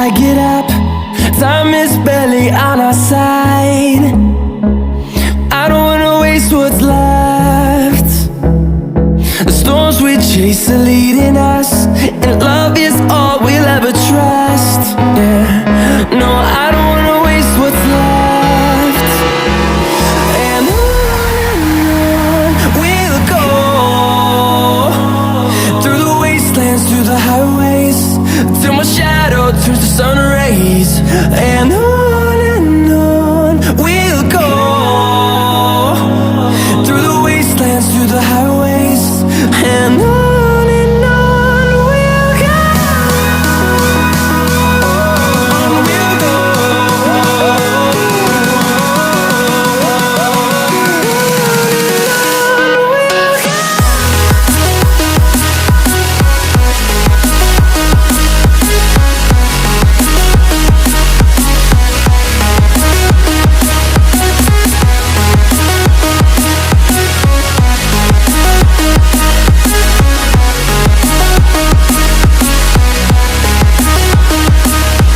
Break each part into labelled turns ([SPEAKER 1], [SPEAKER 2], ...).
[SPEAKER 1] I get up. Time is barely on our side. I don't wanna waste what's left. The storms we chase are leading us, and love is all we'll ever trust. Yeah, no, I don't wanna waste what's left. And on we'll go, through the wastelands, through the highways, till my shadow turns to sun rays. And on we'll go, through the wastelands, through the highways, and on we'll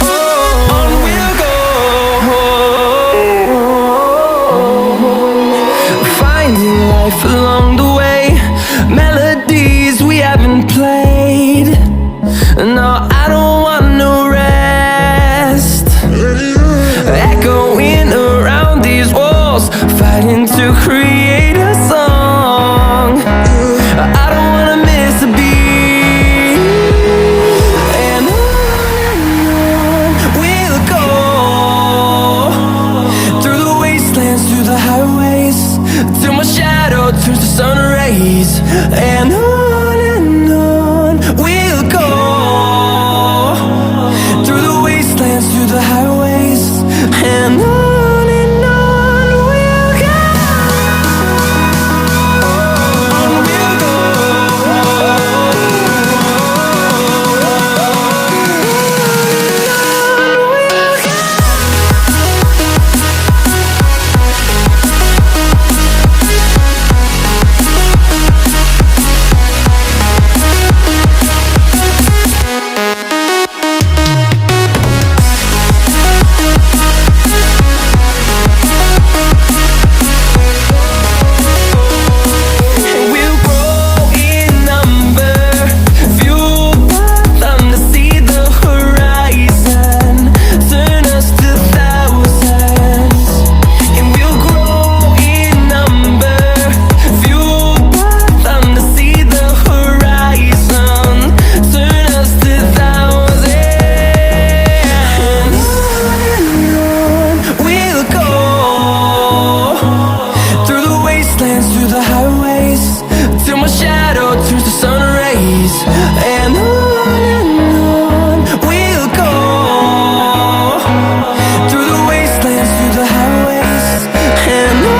[SPEAKER 1] go. On we'll go. Finding life along the way, melodies we haven't played. No, I don't want no rest. Echoing around these walls, fighting to create a song. I don't wanna miss a beat. And on we'll go, through the wastelands, through the highways, till my shadow turns to sun rays. And on we'll go, through the wastelands, through the highways, and on we'll go. On we'll go. We'll grow in number, fueled by them to see the horizon, turn us to thousands. And we'll grow in number, fueled by them to see the horizon, turn us to thousands. And on we'll go, through the wastelands, through the highways, till my shadow turns to sun rays. And on we'll go, through the wastelands, through the highways, and on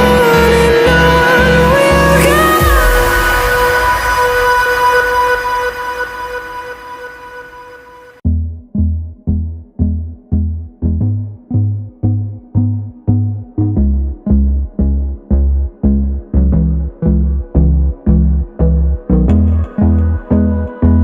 [SPEAKER 1] we'll go.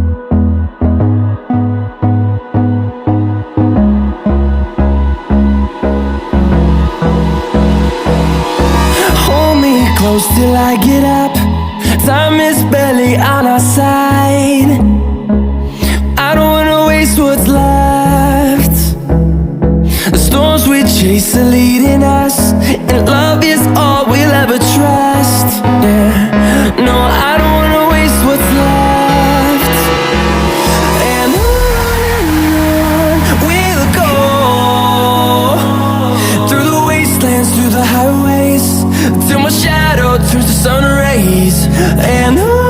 [SPEAKER 1] Hold me close till I get up. Time is barely on our side. I don't wanna waste what's left. The storms we chase are leading us, and love is all we'll ever trust. Yeah, no, I don't wanna waste what's left. And on we'll go, through the wastelands, through the highways, till my shadow turns to sun rays. And on